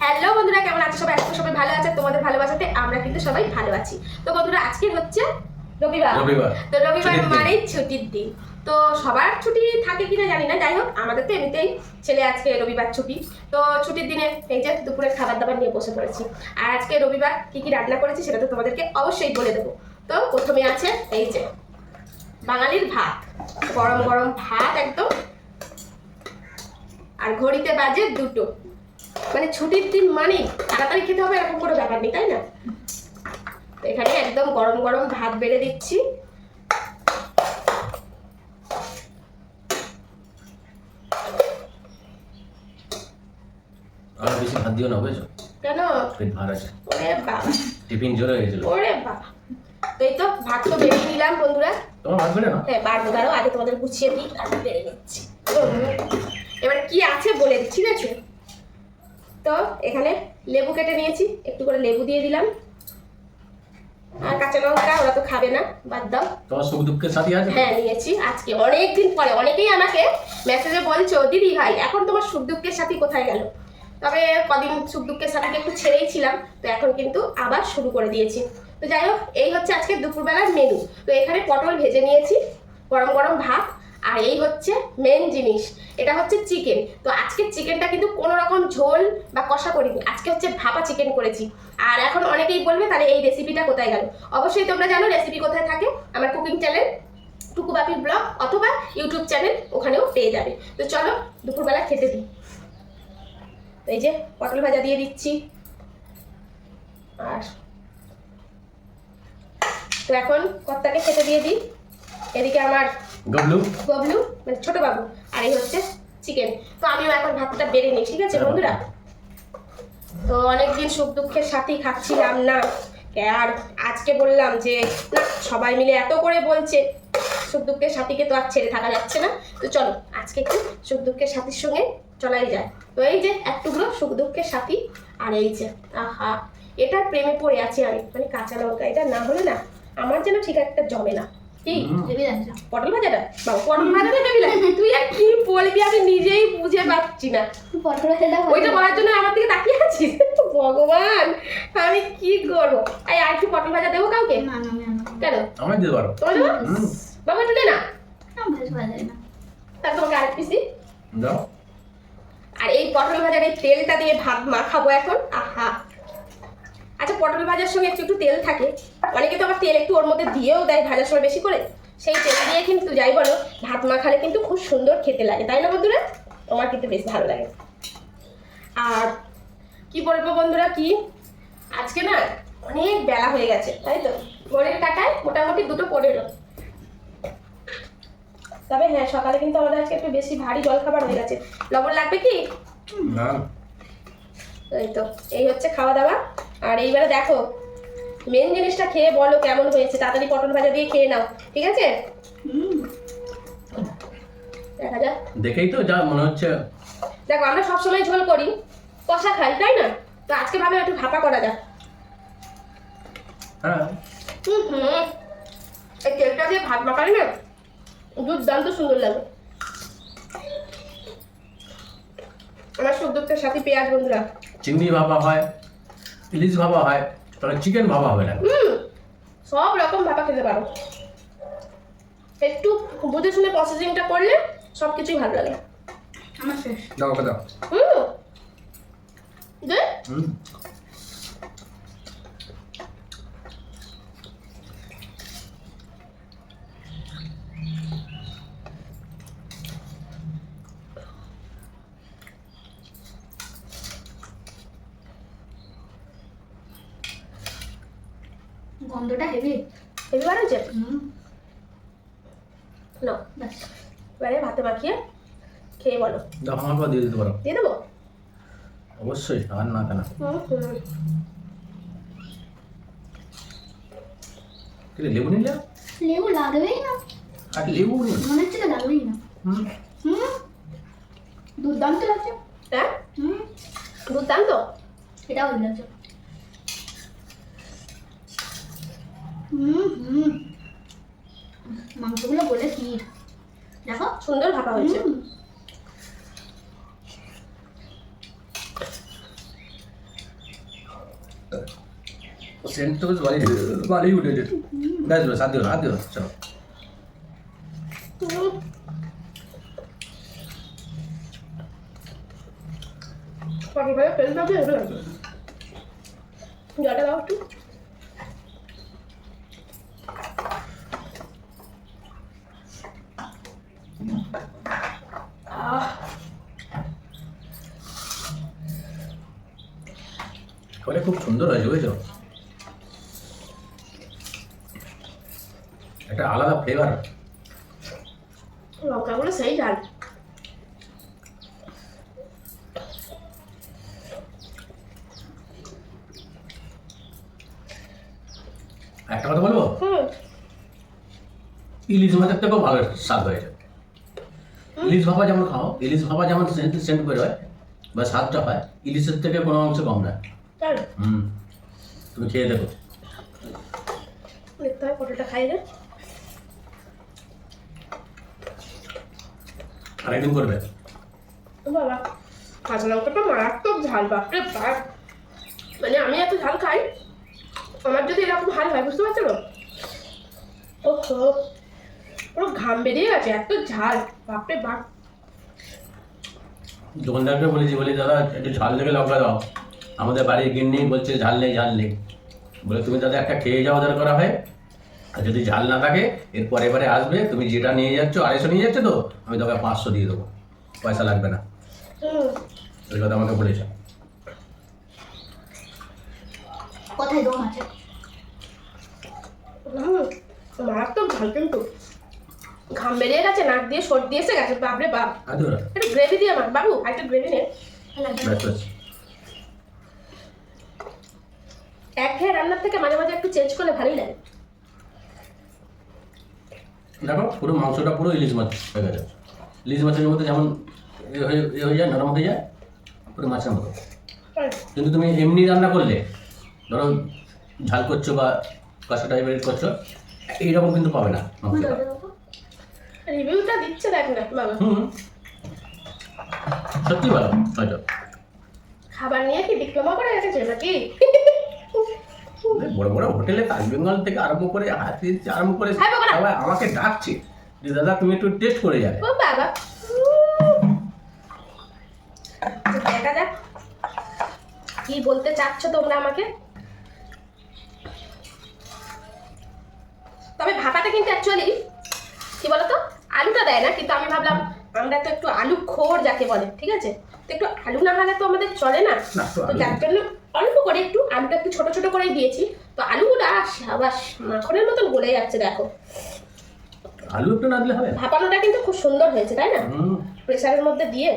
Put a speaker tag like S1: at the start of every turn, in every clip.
S1: Hello বন্ধুরা, কেমন আছো সবাই? আজকে সবাই ভালো আছে, তোমাদের ভালোবাসাতে আমরা কিন্তু সবাই ভালো আছি। তো বন্ধুরা, আজকে হচ্ছে রবিবার। তো রবিবার মানেই ছুটির দিন। তো সবার ছুটি থাকে কিনা জানি না, যাই হোক আমাদের তো এমনিতেই ছেলে আজকে রবিবার ছুটি। তো ছুটির দিনে এই যে দুপুরে খাবার দাবার নিয়ে বসে পড়েছি। আর আজকে রবিবার কি কি রান্না করেছি সেটা তো তোমাদেরকে অবশ্যই বলে দেবো। তো প্রথমে আছে এই যে বাঙালির ভাত, গরম গরম ভাত একদম। আর ঘড়িতে বাজে 2টো। মানে ছুটির দিন মানে তাড়াতাড়ি খেতে হবে এরকম কোনো ব্যাপার নেই, তাই না? এখানে একদম গরম গরম ভাত বেড়ে দিচ্ছি।
S2: আর বেশি ভাত দিও না, বুঝছো?
S1: কেন?
S2: পেট ভার আছে।
S1: ওরে বাবা,
S2: টিফিন জোরে হয়ে গেছিল।
S1: ওরে বাবা। তো এই তো ভাত তো বেড়ে নিলাম বন্ধুরা।
S2: তোমার ভাত বেড়ে না?
S1: হ্যাঁ, বাড়বো, দাঁড়াও আগে তোমাদের গুছিয়ে দিই আর বেড়ে নিচ্ছি। এবার কি আছে বলে দিচ্ছি, ঠিক আছে? তো এখানে লেবু কেটে নিয়েছি, একটু করে লেবু দিয়ে দিলাম। আর কাঁচা লঙ্কা, ওরা তো খাবে না, বাদ দাও।
S2: তোমার সুখ দুঃখের সাথী আছে?
S1: হ্যাঁ নিয়েছি আজকে অনেকদিন পরে। অনেকেই আমাকে মেসেজে বলছো, দিদি ভাই এখন তোমার সুখ দুঃখের সাথী কোথায় গেল? তবে কদিন সুখ দুঃখের সাথীকে একটু ছেড়েই ছিলাম, তো এখন কিন্তু আবার শুরু করে দিয়েছি। তো যাই হোক, এই হচ্ছে আজকে দুপুরবেলার মেনু। তো এখানে পটল ভেজে নিয়েছি, গরম গরম ভাত। আর এই হচ্ছে মেন জিনিস, এটা হচ্ছে চিকেন। তো আজকে চিকেনটা কিন্তু কোনো রকম ঝোল বা কষা করিনি, আজকে হচ্ছে ভাপা চিকেন করেছি। আর এখন অনেকেই বলবে তাহলে এই রেসিপিটা কোথায় গেল। অবশ্যই তোমরা জানো রেসিপি কোথায় থাকে, আমার কুকিং চ্যানেল টুকু বাপির ব্লগ অথবা ইউটিউব চ্যানেল, ওখানেও পেয়ে যাবে। তো চলো দুপুরবেলা খেতে দিই। এই যে পটল ভাজা দিয়ে দিচ্ছি। আর তো এখন কর্তাকে খেতে দিয়ে দিই। এদিকে আমার
S2: গবলু
S1: মানে ছোট বাবু, আর এই হচ্ছে চিকেন। তো আমিও এখন ভাতটা বেড়ে নিই, ঠিক আছে বন্ধুরা? তো অনেকদিন সুখ দুঃখের সাথেই খাচ্ছিলাম না, আর আজকে বললাম যে না, সবাই মিলে এত করে বলছে সুখ দুঃখের সাথীকে তো আর ছেড়ে থাকা যাচ্ছে না। তো চলো আজকে একটু সুখ দুঃখের সাথীর সঙ্গে চলাই যায়। তো এই যে এক টুকরো সুখ দুঃখের সাথী। আর এই যে আহা, এটার প্রেমে পড়ে আছি আমি, মানে কাঁচা লঙ্কা। এটা না হলে না আমার যেন ঠিক একটা জমে না। কি পটল ভাজাটা? বাবা পটল ভাজাটা হেবি লাগে। তুই আর কি বলবি আমি নিজেই বুঝে পাচ্ছি না।
S3: পটল ভাজাটা
S1: ওইটা বলার জন্য আমার দিকে তাকিয়ে আছিস? ভগবান, আমি কি করবো? এই আর একটু পটল ভাজা দেবো কাউকে?
S3: না না না
S1: কেন?
S2: আমায় দিতে পারো।
S1: তোমার দেবো? বাবা একটু দে না।
S3: না ভাজা যায় না।
S1: তার তোমাকে আরেক পিসি
S2: দাও।
S1: আর এই পটল ভাজার এই তেলটা দিয়ে ভাত মাখাবো এখন। আহা, আচ্ছা পটল ভাজার সঙ্গে একটু একটু তেল থাকে, অনেকে তো আবার তেল একটু ওর মধ্যে দিয়েও দেয় ভাজার সময় বেশি করে। সেই তেল দিয়ে কিন্তু যাই বলো ভাত মাখালে কিন্তু খুব সুন্দর খেতে লাগে, তাই না বন্ধুরা? আমার কিন্তু বেশ ভালো লাগে। আর কি বলবো বন্ধুরা, কি আজকে না অনেক বেলা হয়ে গেছে, তাই তো? ঘড়ির কাঁটায় মোটামুটি 2টো 15। তবে হ্যাঁ, সকালে কিন্তু আমাদের আজকে একটু বেশি ভারী জলখাবার হয়ে গেছে। লবণ লাগবে কি?
S2: না।
S1: এই তো এই হচ্ছে খাওয়া দাওয়া। আর এইবারে দেখো মেন জিনিসটা খেয়ে বলো কেমন হয়েছে। তাড়াতাড়ি পটল ভাজা দিয়ে খেয়ে নাও, ঠিক আছে? দেখা যাক।
S2: দেখেই তো যা মনে হচ্ছে।
S1: দেখো আমরা সবসময় ঝোল করি, কষা খাই, তাই না? তো আজকে ভাবে একটু ভাপা করা যাক।
S2: হ্যাঁ,
S1: এই তেলটা দিয়ে ভাত মাখালে না দুর্দান্ত সুন্দর লাগে। আমার সুখ দুঃখের সাথে পেঁয়াজ বন্ধুরা।
S2: চিংড়ি ভাপা হয়, ইলিশ ভাপা হয়, তাহলে চিকেন ভাপা হবে না?
S1: সব রকম ভাপা খেতে পারো, একটু বুঝে শুনে প্রসেসিংটা করলে সব কিছুই ভালো লাগে।
S3: আমার শেষ।
S2: দাও ওকে দাও।
S1: দে।
S3: গন্ধটা হেভি।
S1: হেভি বার হয়েছে না?
S3: ব্যাস।
S1: এবারে ভাতে মাখিয়ে খেয়ে বলো।
S2: দাও, আমার পর দিয়ে দিতে পারো।
S1: দিয়ে দেবো?
S2: অবশ্যই, আর না কেন? কি লেবু নিলে?
S3: লেবু লাগবেই না।
S2: আর লেবু নেই?
S3: মনে হচ্ছে তো লাগবেই না।
S2: হুম।
S3: দুর্দান্ত লাগছে।
S1: হ্যাঁ দুর্দান্ত।
S3: এটাও ভালো লাগছে। মাংসগুলো বলে কি দেখো
S1: সুন্দর ভাপা হয়েছে।
S2: सेंट तो बस वाली ही उठे बस बस हाथ दियो चलो
S1: পাখি ভাই ফেল দাও এগুলো জলটা দাও একটু
S2: ওটা খুব সুন্দর হয়েছে বুঝছো একটা আলাদা ফ্লেভার
S1: লঙ্কাগুলো সেই ঝাল
S2: একটা কথা বলবো ইলিশ মাছের থেকেও ভালো স্বাদ হয়েছে ইলিশ ভাপা যেমন খাও ইলিশ ভাপা যেমন সেন্ট সেন্ট বের হয় বা স্বাদটা হয় ইলিশের থেকে কোনো অংশ কম না
S1: তাই
S2: তুমি খেয়ে দেখো
S1: দেখতে হয় পটোটা খাই রে
S2: আরেকদিন করবে
S1: বাবা কাঁচা লঙ্কাটা মারাত্মক ঝাল বাপরে বাপ মানে আমি এত ঝাল খাই আমার যদি এরকম হাল হয় বুঝতে পারছো না ওহো পুরো ঘাম বেরিয়ে গেছে এত ঝাল বাপরে বাপ
S2: দোকানদারকে বলি দাদা একটু ঝাল থেকে লঙ্কা দাও আমাদের বাড়ির গিন্নি বলছে ঝাল নেই বলে তুমি দাদা একটা খেয়ে যাওয়া দরকার করা হয় আর যদি ঝাল না থাকে এরপর এবারে আসবে তুমি যেটা নিয়ে যাচ্ছ 250 নিয়ে যাচ্ছ তো আমি তোকে 500 দিয়ে দেবো পয়সা লাগবে না ওই কথা আমাকে বলেছে
S3: কোথায় দম আছে
S1: মারাত্মক ঝাল কিন্তু ঘাম বেরিয়ে গেছে নাক দিয়ে সর্দি এসে গেছে বাপরে বাপ
S2: আদৌ
S1: একটু গ্রেভি দিয়ে আমার বাবু একটা গ্রেভি নে একঘেয়ে রান্নার থেকে মাঝে মাঝে একটু চেঞ্জ করলে ভালোই লাগে
S2: দেখো পুরো মাংসটা পুরো ইলিশ মাছ হয়ে গেছে ইলিশ মাছের মধ্যে যেমন এ হয়ে যায় নরম হয়ে যায় পুরো মাছের মতো কিন্তু তুমি এমনি রান্না করলে ধরো ঝাল করছো বা কষা টাইপের করছো এইরকম কিন্তু পাবে না মাংসটা
S1: রিভিউটা দিচ্ছে দেখ না বাবা
S2: সত্যি ভালো হয়তো
S1: খাবার নিয়ে কি ডিপ্লোমা করে গেছে নাকি
S2: বড় বড় হোটেলে তাজ বেঙ্গল থেকে আরম্ভ করে হাতি আরম্ভ করে
S1: হ্যাঁ, বাবা।
S2: সবাই আমাকে ডাকছে যে দাদা তুমি একটু টেস্ট করে যাবে
S1: ও বাবা দেখা যাক কি বলতে চাচ্ছ তোমরা আমাকে তবে ভাপাটা কিন্তু অ্যাকচুয়ালি কি বলতো আলুটা দেয় না কিন্তু আমি ভাবলাম আমরা তো একটু আলু খোর যাকে বলে ঠিক আছে তো একটু আলু না হলে তো আমাদের চলে না
S2: না, তো
S1: তো
S2: আলু
S1: যার জন্য অল্প করে একটু আলুটা একটু ছোট ছোট করে দিয়েছি তো আলুগুলো সাবাস মাখনের মতন গলে যাচ্ছে দেখো
S2: আলু একটু না দিলে হবে
S1: ভাপানোটা কিন্তু খুব সুন্দর হয়েছে তাই না
S2: হুম
S1: প্রেসারের মধ্যে দিয়ে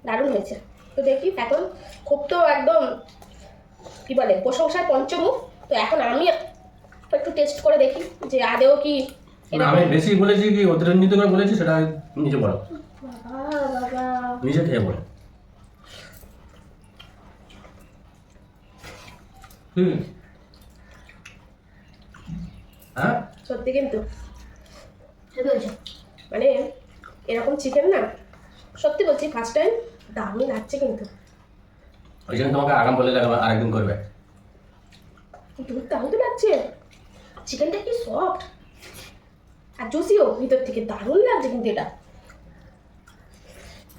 S1: দারুণ হয়েছে তো দেখি এখন খুব তো একদম কি বলে প্রশংসার পঞ্চমুখ তো এখন আমি একটু টেস্ট করে দেখি যে আদেও কি
S2: না, আমি বেশি বলেছি কি অতিরঞ্জিত করে বলেছি সেটা নিজে বলো
S1: বাবা
S2: নিজে খেয়ে বলো হ্যাঁ
S1: সত্যি কিন্তু
S3: হেভি হয়েছে
S1: মানে এরকম চিকেন না সত্যি বলছি ফার্স্ট টাইম দারুণ লাগছে কিন্তু
S2: ওই জন্য তোমাকে আরাম বলে লাগবে আরেকদিন করবে
S1: দুর্দান্ত লাগছে চিকেনটা কি সফট আর জুসিও ভিতর থেকে দারুণ লাগছে কিন্তু এটা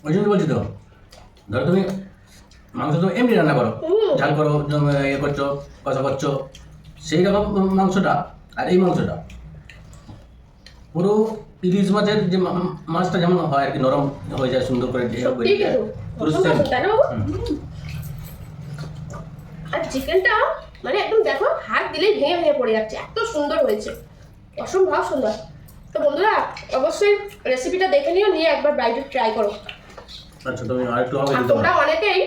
S2: ওই জন্য বলছি তো ধরো তুমি মাংস তো এমনি রান্না করো ঝাল করো ইয়ে করছো কষা করছো সেই রকম মাংসটা আর এই মাংসটা পুরো ইলিশ মাছের যে মাছটা যেমন হয় আর কি নরম হয়ে যায় সুন্দর করে
S1: সত্যি কিন্তু
S2: পুরো
S1: পছন্দ
S2: same।
S1: আছে, তাই না বাবু? আর চিকেনটা মানে একদম দেখো হাত দিলেই ভেঙে ভেঙে পড়ে যাচ্ছে এত সুন্দর হয়েছে অসম্ভব সুন্দর তো বন্ধুরা অবশ্যই রেসিপিটা দেখে নিও নিয়ে একবার বাড়িতে ট্রাই করো
S2: আচ্ছা তুমি আরেকটু হবে
S1: আর
S2: দিতে
S1: তোমরা
S2: পারো।
S1: অনেকেই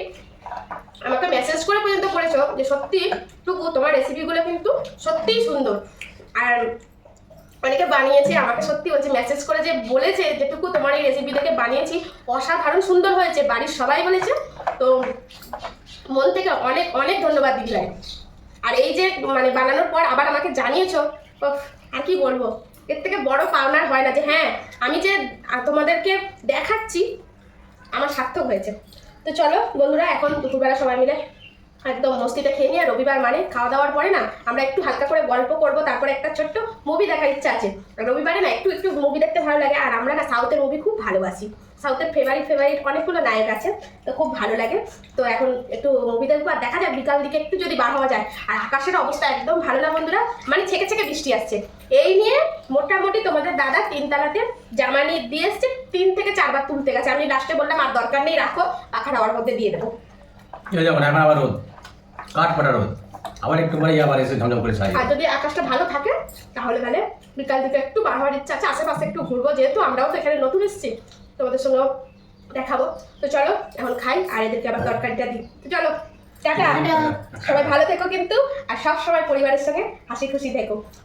S1: আমাকে মেসেজ করে পর্যন্ত করেছো যে সত্যি টুকু তোমার রেসিপিগুলো কিন্তু সত্যিই সুন্দর আর অনেকে বানিয়েছে আমাকে সত্যি বলছে মেসেজ করে যে বলেছে যেটুকু তোমার এই রেসিপি দেখে বানিয়েছি অসাধারণ সুন্দর হয়েছে বাড়ির সবাই বলেছে তো মন থেকে অনেক অনেক ধন্যবাদ দিদি ভাই আর এই যে মানে বানানোর পর আবার আমাকে জানিয়েছো উফ, আর কি বলবো এর থেকে বড় পাওনার হয় না যে হ্যাঁ আমি যে তোমাদেরকে দেখাচ্ছি আমার সার্থক হয়েছে তো চলো বন্ধুরা এখন দুপুরবেলা সবাই মিলে একদম মস্তিতে খেয়ে নিয়ে রবিবার মানে খাওয়া দাওয়ার পরে না আমরা একটু হালকা করে গল্প করব, তারপরে একটা ছোট্ট মুভি দেখার ইচ্ছা আছে। রবিবারে না একটু একটু মুভি দেখতে ভালো লাগে, আর আমরা না সাউথের মুভি খুব ভালোবাসি। সাউথের ফেভারিট অনেকগুলো নায়ক আছে, তো খুব ভালো লাগে। তো এখন একটু মুভি দেখবো, আর দেখা যাক বিকাল দিকে একটু যদি বার হওয়া যায়। আর আকাশের অবস্থা একদম ভালো না বন্ধুরা, মানে ছেকে ছেকে বৃষ্টি আসছে। এই নিয়ে মোটামুটি তোমাদের দাদা 3 তলাতে জামা নিয়ে দিয়ে এসছে, 3 থেকে 4 বার তুলতে গেছে। আমি লাস্টে বললাম আর দরকার নেই, রাখো, পাখা হাওয়ার মধ্যে দিয়ে দেবো।
S2: যেমন এখন আবার রোদ, কাঠ ফাটা রোদ, আবার একটু পরে আবার এসে ঝমঝম করে ছাই।
S1: আর যদি আকাশটা ভালো থাকে তাহলে বিকাল দিকে একটু বার হওয়ার ইচ্ছা আছে, আশেপাশে একটু ঘুরবো, যেহেতু আমরাও তো এখানে নতুন এসেছি, তোমাদের সঙ্গেও দেখাবো। তো চলো এখন খাই, আর এদেরকে আবার তরকারিটা দিই। তো চলো, টাটা।
S3: টাটা।
S1: সবাই ভালো থেকো কিন্তু, আর সব সময় পরিবারের সঙ্গে হাসি খুশি থেকো।